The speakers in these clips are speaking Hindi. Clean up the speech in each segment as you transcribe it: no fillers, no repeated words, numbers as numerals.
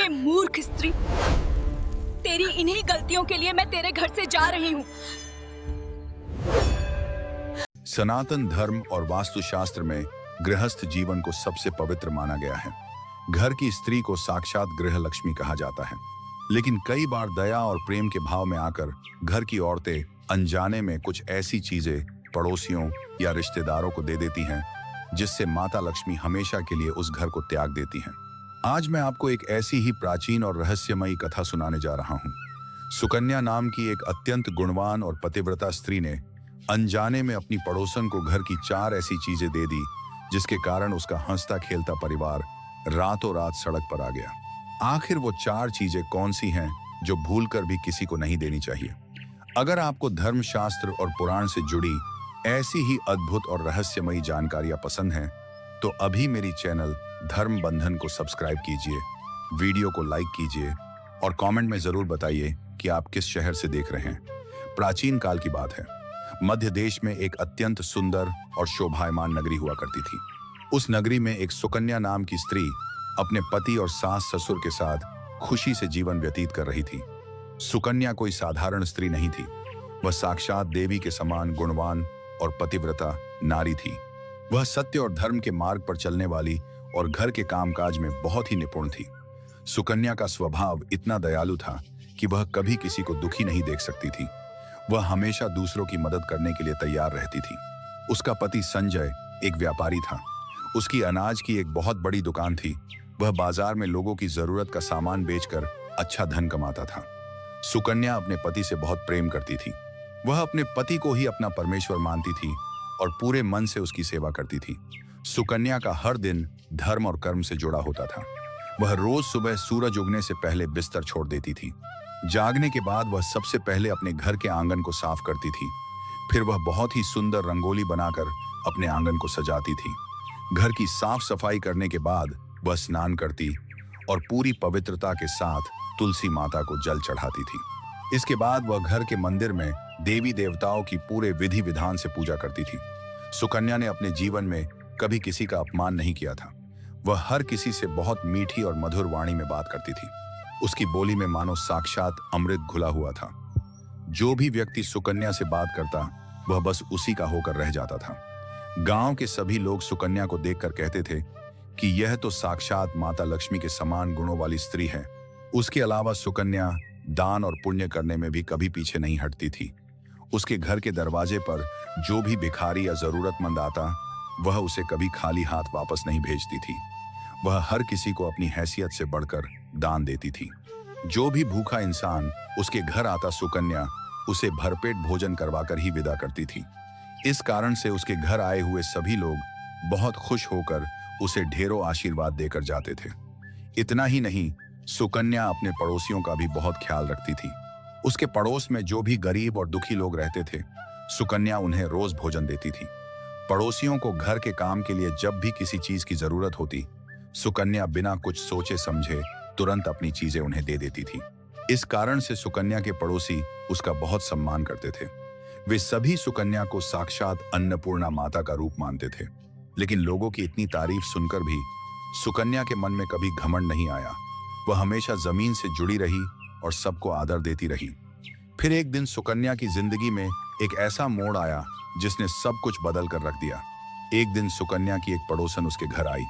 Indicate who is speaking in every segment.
Speaker 1: हे मूर्ख स्त्री, तेरी इन्हीं गलतियों के लिए मैं तेरे घर से जा रही हूँ।
Speaker 2: सनातन धर्म और वास्तुशास्त्र में गृहस्थ जीवन को सबसे पवित्र माना गया है। घर की स्त्री को साक्षात गृह लक्ष्मी कहा जाता है, लेकिन कई बार दया और प्रेम के भाव में आकर घर की औरतें अनजाने में कुछ ऐसी चीजें पड़ोसियों या रिश्तेदारों को दे देती हैं जिससे माता लक्ष्मी हमेशा के लिए उस घर को त्याग देती हैं। आज मैं आपको एक ऐसी ही प्राचीन और रहस्यमयी कथा सुनाने जा रहा हूँ। सुकन्या नाम की एक अत्यंत गुणवान और पतिव्रता स्त्री ने अनजाने में अपनी पड़ोसन को घर की 4 ऐसी चीजें दे दी जिसके कारण उसका हंसता खेलता परिवार रातों रात सड़क पर आ गया। आखिर वो 4 चीजें कौन सी हैं जो भूलकर भी किसी को नहीं देनी चाहिए? अगर आपको धर्मशास्त्र और पुराण से जुड़ी ऐसी ही अद्भुत और रहस्यमयी जानकारियां पसंद हैं, तो अभी मेरी चैनल धर्म बंधन को सब्सक्राइब कीजिए, वीडियो को लाइक कीजिए और कमेंट में जरूर बताइए कि आप किस शहर से देख रहे हैं। प्राचीन काल की बात है। मध्य देश में एक अत्यंत सुंदर और शोभायमान नगरी हुआ करती थी। उस नगरी में एक सुकन्या नाम की स्त्री अपने पति और सास ससुर के साथ खुशी से जीवन व्यतीत कर रही थी। सुकन्या कोई साधारण स्त्री नहीं थी, वह साक्षात देवी के समान गुणवान और पतिव्रता नारी थी। वह सत्य और धर्म के मार्ग पर चलने वाली और घर के कामकाज में बहुत ही निपुण थी। सुकन्या का स्वभाव इतना दयालु था कि वह कभी किसी को दुखी नहीं देख सकती थी। वह हमेशा दूसरों की मदद करने के लिए तैयार रहती थी। उसका पति संजय एक व्यापारी था। उसकी अनाज की एक बहुत बड़ी दुकान थी। वह बाजार में लोगों की जरूरत का सामान बेचकर अच्छा धन कमाता था। सुकन्या अपने पति से बहुत प्रेम करती थी। वह अपने पति को ही अपना परमेश्वर मानती थी और पूरे मन से उसकी सेवा करती थी। सुकन्या का हर दिन धर्म और कर्म से जुड़ा होता था। वह रोज सुबह सूरज उगने से पहले बिस्तर छोड़ देती थी। जागने के बाद वह सबसे पहले अपने घर के आंगन को साफ करती थी। फिर वह बहुत ही सुंदर रंगोली बनाकर अपने आंगन को सजाती थी। घर की साफ सफाई करने के बाद वह स्नान करती और पूरी पवित्रता के साथ तुलसी माता को जल चढ़ाती थी। इसके बाद वह घर के मंदिर में देवी देवताओं की पूरे विधि विधान से पूजा करती थी। सुकन्या ने अपने जीवन में कभी किसी का अपमान नहीं किया था। वह हर किसी से बहुत मीठी और मधुर वाणी में बात करती थी। उसकी बोली में मानो साक्षात अमृत घुला हुआ था। जो भी व्यक्ति सुकन्या से बात करता वह बस उसी का होकर रह जाता था। गांव के सभी लोग सुकन्या को देखकर कहते थे कि यह तो साक्षात माता लक्ष्मी के समान गुणों वाली स्त्री है। उसके अलावा सुकन्या दान और पुण्य करने में भी कभी पीछे नहीं हटती थी। उसके घर के दरवाजे पर जो भी भिखारी या जरूरतमंद आता वह उसे कभी खाली हाथ वापस नहीं भेजती थी। वह हर किसी को अपनी हैसियत से बढ़कर दान देती थी। जो भी भूखा इंसान उसके घर आता सुकन्या उसे भरपेट भोजन करवाकर ही विदा करती थी। इस कारण से उसके घर आए हुए सभी लोग बहुत खुश होकर उसे ढेरों आशीर्वाद देकर जाते थे। इतना ही नहीं, सुकन्या अपने पड़ोसियों का भी बहुत ख्याल रखती थी। उसके पड़ोस में जो भी गरीब और दुखी लोग रहते थे, सुकन्या उन्हें रोज भोजन देती थी। पड़ोसियों को घर के काम के लिए जब भी किसी चीज की जरूरत होती, सुकन्या बिना कुछ सोचे समझे तुरंत अपनी चीजें उन्हें दे देती थी। इस कारण से सुकन्या के पड़ोसी उसका बहुत सम्मान करते थे। वे सभी सुकन्या को साक्षात अन्नपूर्णा माता का रूप मानते थे। लेकिन लोगों की इतनी तारीफ सुनकर भी सुकन्या के मन में कभी घमंड नहीं आया। वह हमेशा जमीन से जुड़ी रही और सबको आदर देती रही। फिर एक दिन सुकन्या की जिंदगी में एक ऐसा मोड़ आया जिसने सब कुछ बदल कर रख दिया। एक दिन सुकन्या की एक पड़ोसन उसके घर आई।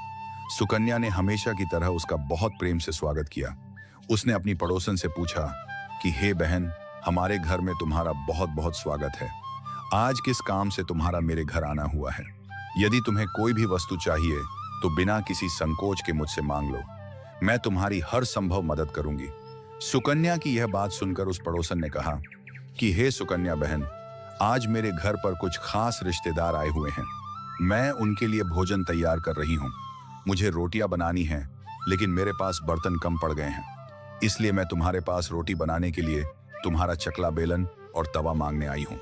Speaker 2: सुकन्या ने हमेशा की तरह उसका बहुत प्रेम से स्वागत किया। उसने अपनी पड़ोसन से पूछा कि हे बहन, हमारे घर में तुम्हारा बहुत बहुत स्वागत है। आज किस काम से तुम्हारा मेरे घर आना हुआ है? यदि तुम्हें कोई भी वस्तु चाहिए तो बिना किसी संकोच के मुझसे मांग लो। मैं तुम्हारी हर संभव मदद करूंगी। सुकन्या की यह बात सुनकर उस पड़ोसन ने कहा कि हे सुकन्या बहन, आज मेरे घर पर कुछ खास रिश्तेदार आए हुए हैं। मैं उनके लिए भोजन तैयार कर रही हूँ। मुझे रोटियां बनानी हैं, लेकिन मेरे पास बर्तन कम पड़ गए हैं। इसलिए मैं तुम्हारे पास रोटी बनाने के लिए तुम्हारा चकला बेलन और तवा मांगने आई हूँ।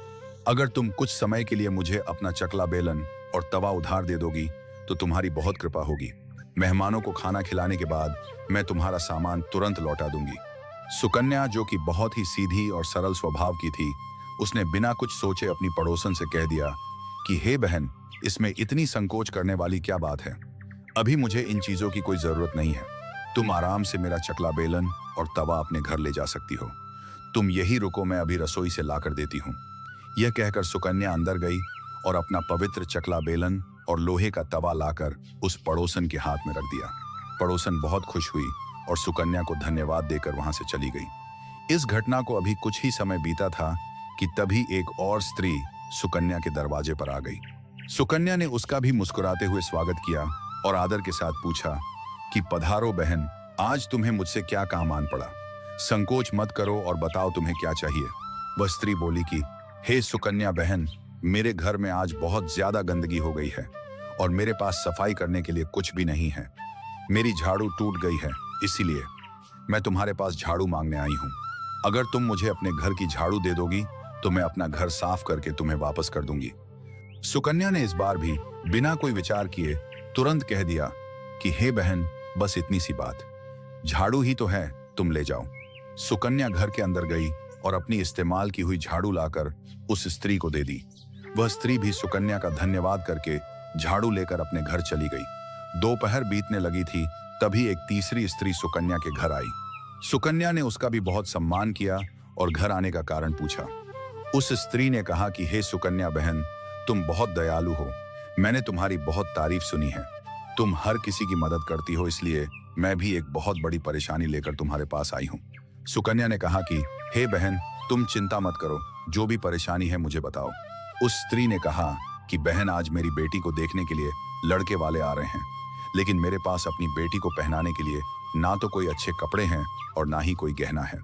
Speaker 2: अगर तुम कुछ समय के लिए मुझे अपना चकला बेलन और तवा उधार दे दोगी तो तुम्हारी बहुत कृपा होगी। मेहमानों को खाना खिलाने के बाद मैं तुम्हारा सामान तुरंत लौटा दूंगी। सुकन्या, जो कि बहुत ही सीधी और सरल स्वभाव की थी, उसने बिना कुछ सोचे अपनी पड़ोसन से कह दिया कि हे बहन, इसमें इतनी संकोच करने वाली क्या बात है? अभी मुझे इन चीजों की कोई जरूरत नहीं है। तुम आराम से मेरा चकला बेलन और तवा अपने घर ले जा सकती हो। तुम यही रुको, मैं अभी रसोई से लाकर देती हूँ। यह कहकर सुकन्या अंदर गई और अपना पवित्र चकला बेलन और लोहे का तवा लाकर उस पड़ोसन के हाथ में रख दिया। पड़ोसन बहुत खुश हुई और सुकन्या को धन्यवाद देकर वहां से चली गई। इस घटना को अभी कुछ ही समय बीता था कि तभी एक और स्त्री सुकन्या के दरवाजे पर आ गई। सुकन्या ने उसका भी मुस्कुराते हुए स्वागत किया और आदर के साथ पूछा कि पधारो बहन, आज तुम्हें मुझसे क्या काम आन पड़ा? संकोच मत करो और बताओ तुम्हें क्या चाहिए। वह स्त्री बोली कि हे सुकन्या बहन, मेरे घर में आज बहुत ज्यादा गंदगी हो गई है और मेरे पास सफाई करने के लिए कुछ भी नहीं है। मेरी झाड़ू टूट गई है, इसीलिए मैं तुम्हारे पास झाड़ू मांगने आई हूँ। अगर तुम मुझे अपने घर की झाड़ू दे दोगी तो मैं अपना घर साफ करके तुम्हें वापस कर दूंगी। सुकन्या ने इस बार भी बिना कोई विचार किए तुरंत कह दिया कि हे बहन, बस इतनी सी बात, झाड़ू ही तो है, तुम ले जाओ। सुकन्या घर के अंदर गई और अपनी इस्तेमाल की हुई झाड़ू लाकर उस स्त्री को दे दी। वह स्त्री भी सुकन्या का धन्यवाद करके झाड़ू लेकर अपने घर चली गई। दोपहर बीतने लगी थी, तभी एक तीसरी स्त्री सुकन्या के घर आई। सुकन्या ने उसका भी बहुत सम्मान किया और घर आने का कारण पूछा। उस स्त्री ने कहा कि हे सुकन्या बहन, तुम बहुत दयालु हो, मैंने तुम्हारी बहुत तारीफ सुनी है। तुम हर किसी की मदद करती हो, इसलिए मैं भी एक बहुत बड़ी परेशानी लेकर तुम्हारे पास आई हूँ। सुकन्या ने कहा कि हे बहन, तुम चिंता मत करो, जो भी परेशानी है मुझे बताओ। उस स्त्री ने कहा कि बहन, आज मेरी बेटी को देखने के लिए लड़के वाले आ रहे हैं, लेकिन मेरे पास अपनी बेटी को पहनाने के लिए ना तो कोई अच्छे कपड़े हैं और ना ही कोई गहना है।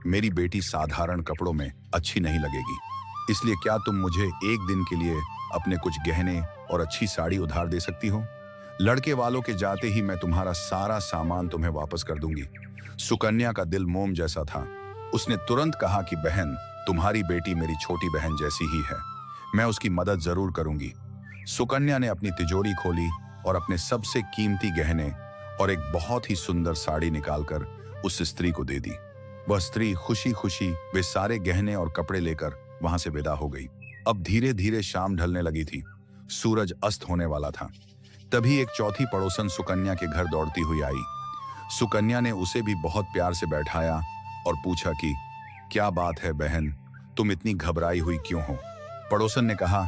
Speaker 2: मेरी बेटी साधारण कपड़ों में अच्छी नहीं लगेगी, इसलिए क्या तुम मुझे एक दिन के लिए अपने कुछ गहने और अच्छी साड़ी उधार दे सकती हो? लड़के वालों के जाते ही मैं तुम्हारा सारा सामान तुम्हें वापस कर दूंगी। सुकन्या का दिल मोम जैसा था। उसने तुरंत कहा कि बहन, तुम्हारी बेटी मेरी छोटी बहन जैसी ही है, मैं उसकी मदद जरूर करूंगी। सुकन्या ने अपनी तिजोरी खोली और अपने सबसे कीमती गहने और एक बहुत ही सुंदर साड़ी निकालकर उस स्त्री को दे दी। वह स्त्री खुशी खुशी वे सारे गहने और कपड़े लेकर वहां से विदा हो गई। अब धीरे धीरे शाम ढलने लगी थी, सूरज अस्त होने वाला था। तभी एक चौथी पड़ोसन सुकन्या के घर दौड़ती हुई आई। सुकन्या ने उसे भी बहुत प्यार से बैठाया और पूछा कि क्या बात है बहन, तुम इतनी घबराई हुई क्यों हो? पड़ोसन ने कहा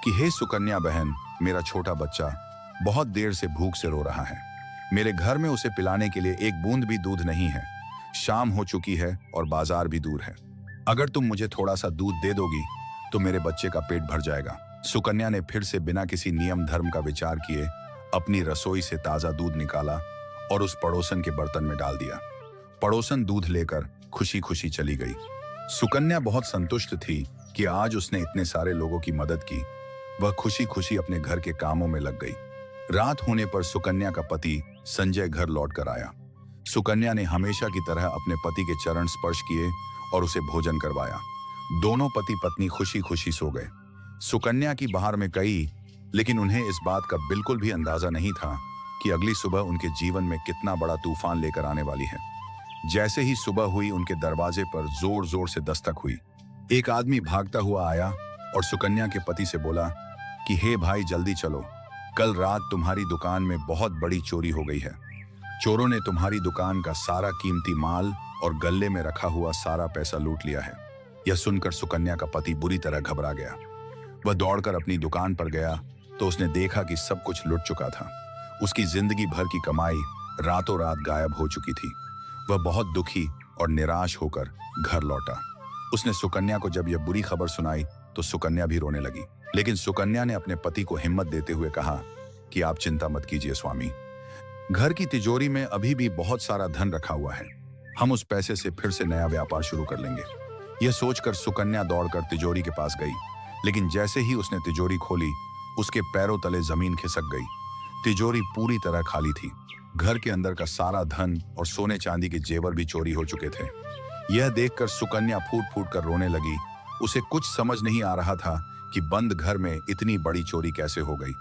Speaker 2: कि हे सुकन्या बहन, मेरा छोटा बच्चा बहुत देर से भूख से रो रहा है। मेरे घर में उसे पिलाने के लिए एक बूंद भी दूध नहीं है। शाम हो चुकी है और बाजार भी दूर है। अगर तुम मुझे थोड़ा सा दूध दे दोगी तो मेरे बच्चे का पेट भर जाएगा। सुकन्या ने फिर से बिना किसी नियम धर्म का विचार किए अपनी रसोई से ताजा दूध निकाला और उस पड़ोसन के बर्तन में डाल दिया। पड़ोसन दूध लेकर खुशी खुशी चली गई। सुकन्या बहुत संतुष्ट थी कि आज उसने इतने सारे लोगों की मदद की। वह खुशी खुशी अपने घर के कामों में लग गई। रात होने पर सुकन्या का पति संजय घर लौट कर आया। सुकन्या ने हमेशा की तरह अपने पति के चरण स्पर्श किए और उसे भोजन करवाया। दोनों पति पत्नी खुशी खुशी सो गए। सुकन्या की बाहर में कई, लेकिन उन्हें इस बात का बिल्कुल भी अंदाजा नहीं था कि अगली सुबह उनके जीवन में कितना बड़ा तूफान लेकर आने वाली है। जैसे ही सुबह हुई, उनके दरवाजे पर जोर जोर से दस्तक हुई। एक आदमी भागता हुआ आया और सुकन्या के पति से बोला कि हे भाई, जल्दी चलो, कल रात तुम्हारी दुकान में बहुत बड़ी चोरी हो गई है। चोरों ने तुम्हारी दुकान का सारा कीमती माल और गल्ले में रखा हुआ सारा पैसा लूट लिया है। यह सुनकर सुकन्या का पति बुरी तरह घबरा गया। वह दौड़कर अपनी दुकान पर गया तो उसने देखा कि सब कुछ लुट चुका था। उसकी जिंदगी भर की कमाई रातों रात गायब हो चुकी थी। वह बहुत दुखी और निराश होकर घर लौटा। उसने सुकन्या को जब यह बुरी खबर सुनाई तो सुकन्या भी रोने लगी, लेकिन सुकन्या ने अपने पति को हिम्मत देते हुए कहा कि आप चिंता मत कीजिए स्वामी, घर की तिजोरी में अभी भी बहुत सारा धन रखा हुआ है। हम उस पैसे से फिर से नया व्यापार शुरू कर लेंगे। यह सोचकर सुकन्या दौड़कर तिजोरी के पास गई, लेकिन जैसे ही उसने तिजोरी खोली, उसके पैरों तले जमीन खिसक गई। तिजोरी पूरी तरह खाली थी। घर के अंदर का सारा धन और सोने चांदी के जेवर भी चोरी हो चुके थे। यह देखकर सुकन्या फूट फूट कर रोने लगी। उसे कुछ समझ नहीं आ रहा था कि बंद घर में इतनी बड़ी चोरी कैसे हो गई।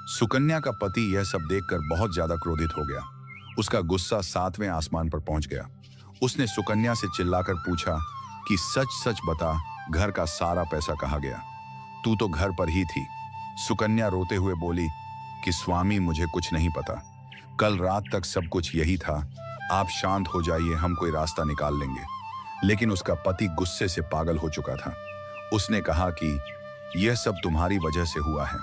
Speaker 2: सुकन्या का पति यह सब देखकर बहुत ज्यादा क्रोधित हो गया। उसका गुस्सा 7वें आसमान पर पहुंच गया। उसने सुकन्या से चिल्लाकर पूछा कि सच सच बता, घर का सारा पैसा कहाँ गया? तू तो घर पर ही थी। सुकन्या रोते हुए बोली कि स्वामी, मुझे कुछ नहीं पता। कल रात तक सब कुछ यही था। आप शांत हो जाइए, हम कोई रास्ता निकाल लेंगे। लेकिन उसका पति गुस्से से पागल हो चुका था। उसने कहा कि यह सब तुम्हारी वजह से हुआ है।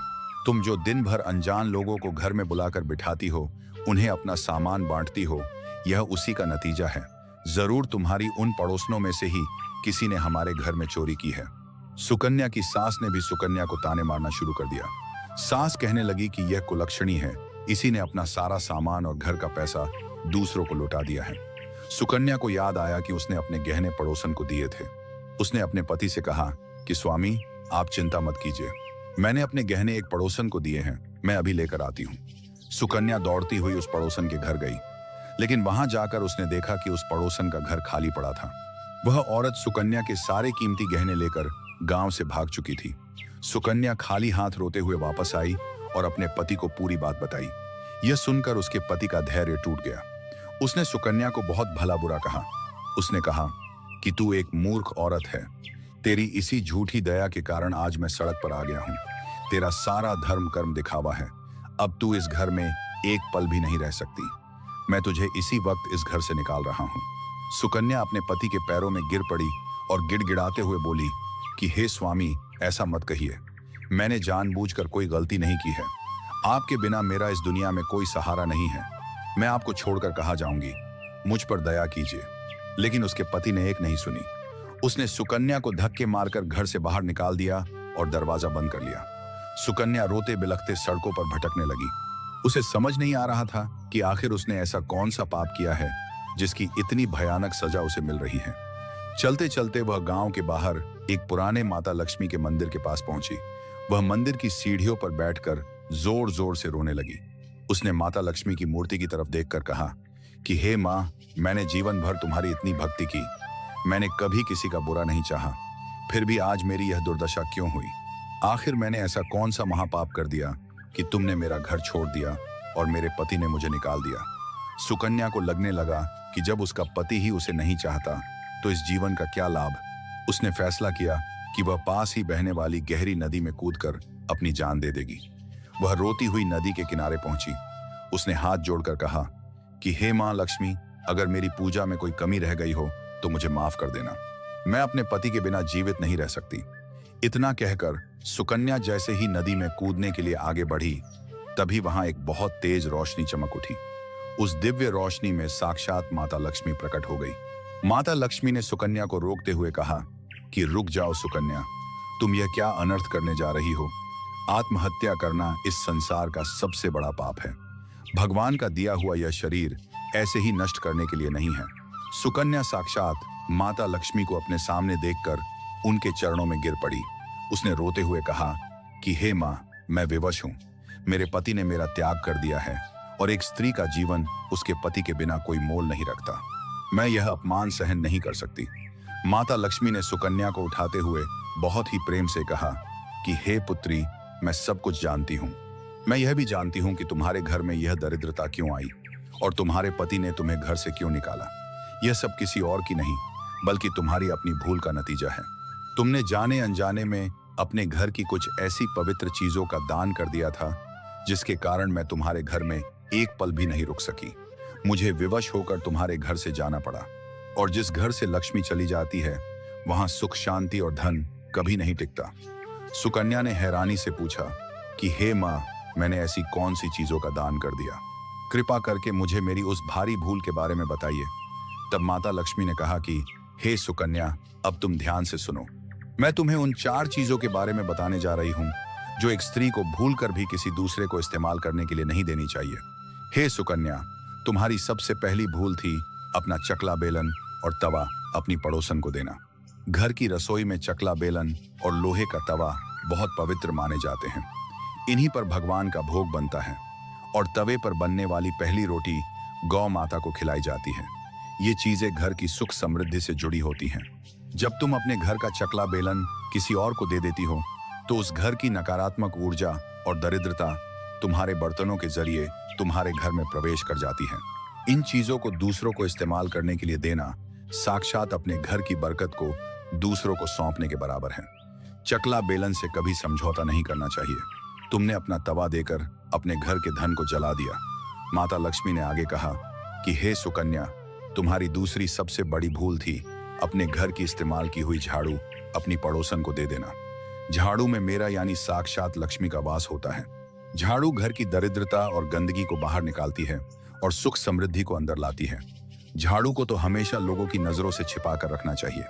Speaker 2: तुम जो दिन भर अनजान लोगों को घर में बुलाकर बिठाती हो, उन्हें अपना सामान बांटती हो, यह उसी का नतीजा है। जरूर तुम्हारी उन पड़ोसनों में से ही किसी ने हमारे घर में चोरी की है। सुकन्या की सास ने भी सुकन्या को ताने मारना शुरू कर दिया। सास कहने लगी कि यह कुलक्षणी है, इसी ने अपना सारा सामान और घर का पैसा दूसरों को लौटा दिया है। सुकन्या को याद आया कि उसने अपने गहने पड़ोसन को दिए थे। उसने अपने पति से कहा कि स्वामी, आप चिंता मत कीजिए, मैंने अपने गहने एक पड़ोसन को दिए हैं, मैं अभी लेकर आती हूँ। सुकन्या दौड़ती हुई उस पड़ोसन के घर गई, लेकिन वहां जाकर उसने देखा कि उस पड़ोसन का घर खाली पड़ा था। वह औरत सुकन्या के सारे कीमती गहने लेकर गांव से भाग चुकी थी। सुकन्या खाली हाथ रोते हुए वापस आई और अपने पति को पूरी बात बताई। यह सुनकर उसके पति का धैर्य टूट गया। उसने सुकन्या को बहुत भला बुरा कहा। उसने कहा कि तू एक मूर्ख औरत है, तेरी इसी झूठी दया के कारण आज मैं सड़क पर आ गया हूं। तेरा सारा धर्म कर्म दिखावा है। अब तू इस घर में एक पल भी नहीं रह सकती। मैं तुझे इसी वक्त इस घर से निकाल रहा हूं। सुकन्या अपने पति के पैरों में गिर पड़ी और गिड़गिड़ाते हुए बोली कि हे स्वामी, ऐसा मत कहिए, मैंने जानबूझकर कोई गलती नहीं की है। आपके बिना मेरा इस दुनिया में कोई सहारा नहीं है। मैं आपको छोड़कर कहाँ जाऊंगी, मुझ पर दया कीजिए। लेकिन उसके पति ने एक नहीं सुनी। उसने सुकन्या को धक्के मारकर घर से बाहर निकाल दिया और दरवाजा बंद कर लिया। सुकन्या रोते बिलखते सड़कों पर भटकने लगी। उसे समझ नहीं आ रहा था कि आखिर उसने ऐसा कौन सा पाप किया है जिसकी इतनी भयानक सजा उसे मिल रही है। चलते चलते वह गांव के बाहर एक पुराने माता लक्ष्मी के मंदिर के पास पहुंची। वह मंदिर की सीढ़ियों पर बैठकर जोर जोर से रोने लगी। उसने माता लक्ष्मी की मूर्ति की तरफ देखकर कहा कि हे माँ, मैंने जीवन भर तुम्हारी इतनी भक्ति की, मैंने कभी किसी का बुरा नहीं चाहा, फिर भी आज मेरी यह दुर्दशा क्यों हुई? आखिर मैंने ऐसा कौन सा महापाप कर दिया कि तुमने मेरा घर छोड़ दिया और मेरे पति ने मुझे निकाल दिया? सुकन्या को लगने लगा कि जब उसका पति ही उसे नहीं चाहता तो इस जीवन का क्या लाभ। उसने फैसला किया कि वह पास ही बहने वाली गहरी नदी में कूदकर अपनी जान दे देगी। वह रोती हुई नदी के किनारे पहुंची। उसने हाथ जोड़कर कहा कि हे मां लक्ष्मी, अगर मेरी पूजा में कोई कमी रह गई हो तो मुझे माफ कर देना। मैं अपने पति के बिना जीवित नहीं रह सकती। इतना कहकर सुकन्या जैसे ही नदी में कूदने के लिए आगे बढ़ी, तभी वहां एक बहुत तेज रोशनी चमक उठी। उस दिव्य रोशनी में साक्षात माता लक्ष्मी प्रकट हो गई। माता लक्ष्मी ने सुकन्या को रोकते हुए कहा कि रुक जाओ सुकन्या, तुम यह क्या अनर्थ करने जा रही हो? आत्महत्या करना इस संसार का सबसे बड़ा पाप है। भगवान का दिया हुआ यह शरीर ऐसे ही नष्ट करने के लिए नहीं है। सुकन्या साक्षात माता लक्ष्मी को अपने सामने देखकर उनके चरणों में गिर पड़ी। उसने रोते हुए कहा कि हे मां, मैं विवश हूं। मेरे पति ने मेरा त्याग कर दिया है और एक स्त्री का जीवन उसके पति के बिना कोई मोल नहीं रखता। मैं यह अपमान सहन नहीं कर सकती। माता लक्ष्मी ने सुकन्या को उठाते हुए बहुत ही प्रेम से कहा कि हे पुत्री, मैं सब कुछ जानती हूँ। मैं यह भी जानती हूँ कि तुम्हारे घर में यह दरिद्रता क्यों आई और तुम्हारे पति ने तुम्हें घर से क्यों निकाला। यह सब किसी और की नहीं, बल्कि तुम्हारी अपनी भूल का नतीजा है। तुमने जाने अनजाने में अपने घर की कुछ ऐसी पवित्र चीजों का दान कर दिया था जिसके कारण मैं तुम्हारे घर में एक पल भी नहीं रुक सकी। मुझे विवश होकर तुम्हारे घर से जाना पड़ा, और जिस घर से लक्ष्मी चली जाती है वहां सुख, शांति और धन कभी नहीं टिकता। सुकन्या ने हैरानी से पूछा कि हे माँ, मैंने ऐसी कौन सी चीजों का दान कर दिया? कृपा करके मुझे मेरी उस भारी भूल के बारे में बताइए। तब माता लक्ष्मी ने कहा कि हे सुकन्या, अब तुम ध्यान से सुनो। मैं तुम्हें उन 4 चीजों के बारे में बताने जा रही हूं जो एक स्त्री को भूलकर भी किसी दूसरे को इस्तेमाल करने के लिए नहीं देनी चाहिए। हे सुकन्या, तुम्हारी सबसे पहली भूल थी अपना चकला बेलन और तवा अपनी पड़ोसन को देना। घर की रसोई में चकला बेलन और लोहे का तवा बहुत पवित्र माने जाते हैं। इन्हीं पर भगवान का भोग बनता है और तवे पर बनने वाली पहली रोटी गौ माता को खिलाई जाती है। ये चीजें घर की सुख समृद्धि से जुड़ी होती हैं। जब तुम अपने घर का चकला बेलन किसी और को दे देती हो तो उस घर की नकारात्मक ऊर्जा और दरिद्रता तुम्हारे बर्तनों के जरिए तुम्हारे घर में प्रवेश कर जाती है। इन चीजों को दूसरों को इस्तेमाल करने के लिए देना साक्षात अपने घर की बरकत को दूसरों को सौंपने के बराबर है। चकला बेलन से कभी समझौता नहीं करना चाहिए। तुमने अपना तवा देकर अपने घर के धन को जला दिया। माता लक्ष्मी ने आगे कहा कि हे सुकन्या, तुम्हारी दूसरी सबसे बड़ी भूल थी अपने घर की इस्तेमाल की हुई झाड़ू अपनी पड़ोसन को दे देना। झाड़ू में मेरा यानी साक्षात लक्ष्मी का वास होता है। झाड़ू घर की दरिद्रता और गंदगी को बाहर निकालती है और सुख समृद्धि को अंदर लाती है। झाड़ू को तो हमेशा लोगों की नजरों से छिपा कर रखना चाहिए।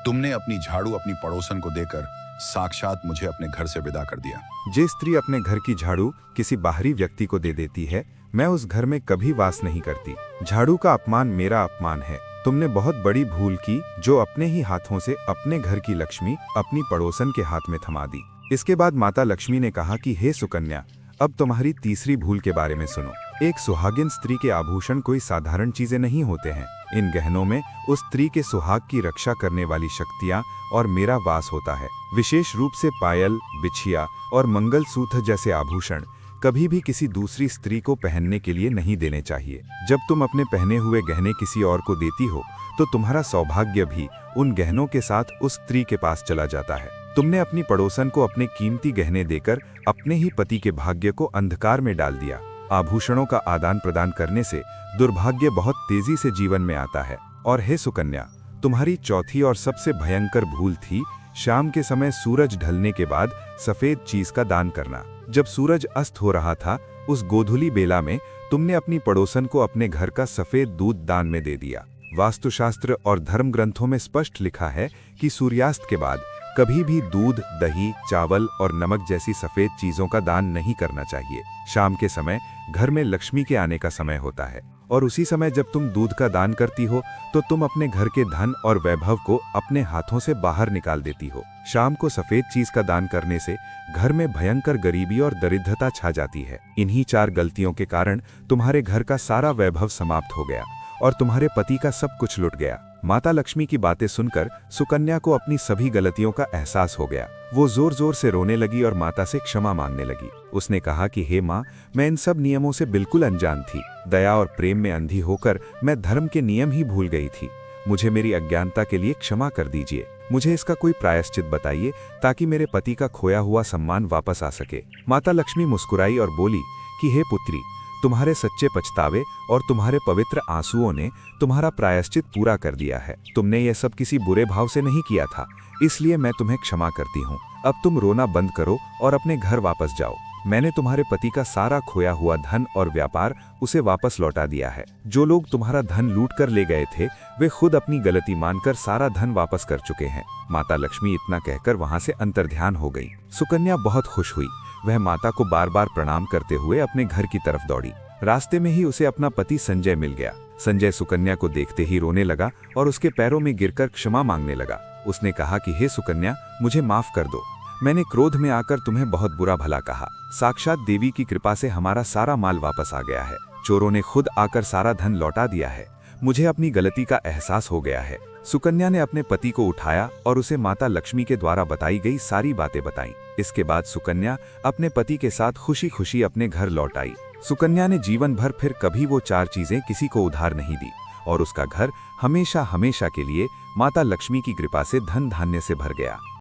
Speaker 2: तुमने अपनी झाड़ू अपनी पड़ोसन को देकर साक्षात मुझे अपने घर से विदा कर दिया।
Speaker 3: जे स्त्री अपने घर की झाड़ू किसी बाहरी व्यक्ति को दे देती है, मैं उस घर में कभी वास नहीं करती। झाड़ू का अपमान मेरा अपमान है। तुमने बहुत बड़ी भूल की जो अपने ही हाथों से अपने घर की लक्ष्मी अपनी पड़ोसन के हाथ में थमा दी। इसके बाद माता लक्ष्मी ने कहा कि हे सुकन्या, अब तुम्हारी तीसरी भूल के बारे में सुनो। एक सुहागिन स्त्री के आभूषण कोई साधारण चीजें नहीं होते हैं। इन गहनों में उस स्त्री के सुहाग की रक्षा करने वाली शक्तियां और मेरा वास होता है। विशेष रूप से पायल, बिछिया और मंगलसूत्र जैसे आभूषण कभी भी किसी दूसरी स्त्री को पहनने के लिए नहीं देने चाहिए। जब तुम अपने पहने हुए गहने किसी और को देती हो तो तुम्हारा सौभाग्य भी उन गहनों के साथ उस स्त्री के पास चला जाता है। तुमने अपनी पड़ोसन को अपने कीमती गहने देकर अपने ही पति के भाग्य को अंधकार में डाल दिया। आभूषणों का आदान प्रदान करने से दुर्भाग्य बहुत तेजी से जीवन में आता है। और हे सुकन्या, तुम्हारी चौथी और सबसे भयंकर भूल थी शाम के समय सूरज ढलने के बाद सफेद चीज का दान करना। जब सूरज अस्त हो रहा था, उस गोधूली बेला में तुमने अपनी पड़ोसन को अपने घर का सफेद दूध दान में दे दिया। वास्तुशास्त्र और धर्म ग्रंथों में स्पष्ट लिखा है कि सूर्यास्त के बाद कभी भी दूध, दही, चावल और नमक जैसी सफेद चीजों का दान नहीं करना चाहिए। शाम के समय घर में लक्ष्मी के आने का समय होता है और उसी समय जब तुम दूध का दान करती हो तो तुम अपने घर के धन और वैभव को अपने हाथों से बाहर निकाल देती हो। शाम को सफेद चीज का दान करने से घर में भयंकर गरीबी और दरिद्रता छा जाती है। इन्हीं 4 गलतियों के कारण तुम्हारे घर का सारा वैभव समाप्त हो गया और तुम्हारे पति का सब कुछ लुट गया। माता लक्ष्मी की बातें सुनकर सुकन्या को अपनी सभी गलतियों का एहसास हो गया। वो जोर जोर से रोने लगी और माता से क्षमा मांगने लगी। उसने कहा कि हे माँ, मैं इन सब नियमों से बिल्कुल अनजान थी। दया और प्रेम में अंधी होकर मैं धर्म के नियम ही भूल गई थी। मुझे मेरी अज्ञानता के लिए क्षमा कर दीजिए। मुझे इसका कोई प्रायश्चित बताइए ताकि मेरे पति का खोया हुआ सम्मान वापस आ सके। माता लक्ष्मी मुस्कुराई और बोली कि हे पुत्री, तुम्हारे सच्चे पछतावे और तुम्हारे पवित्र आंसुओं ने तुम्हारा प्रायश्चित पूरा कर दिया है। तुमने यह सब किसी बुरे भाव से नहीं किया था, इसलिए मैं तुम्हें क्षमा करती हूँ। अब तुम रोना बंद करो और अपने घर वापस जाओ। मैंने तुम्हारे पति का सारा खोया हुआ धन और व्यापार उसे वापस लौटा दिया है। जो लोग तुम्हारा धन लूट कर ले गए थे वे खुद अपनी गलती मानकर सारा धन वापस कर चुके हैं। माता लक्ष्मी इतना कहकर वहां से अंतर्ध्यान हो गई। सुकन्या बहुत खुश हुई। वह माता को बार बार प्रणाम करते हुए अपने घर की तरफ दौड़ी। रास्ते में ही उसे अपना पति संजय मिल गया। संजय सुकन्या को देखते ही रोने लगा और उसके पैरों में गिरकर क्षमा मांगने लगा। उसने कहा कि हे सुकन्या, मुझे माफ कर दो। मैंने क्रोध में आकर तुम्हें बहुत बुरा भला कहा। साक्षात देवी की कृपा से हमारा सारा माल वापस आ गया है। चोरों ने खुद आकर सारा धन लौटा दिया है। मुझे अपनी गलती का एहसास हो गया है। सुकन्या ने अपने पति को उठाया और उसे माता लक्ष्मी के द्वारा बताई गई सारी बातें बताईं। इसके बाद सुकन्या अपने पति के साथ खुशी खुशी अपने घर लौट आई। सुकन्या ने जीवन भर फिर कभी वो 4 चीजें किसी को उधार नहीं दी और उसका घर हमेशा हमेशा के लिए माता लक्ष्मी की कृपा से धन धान्य से भर गया।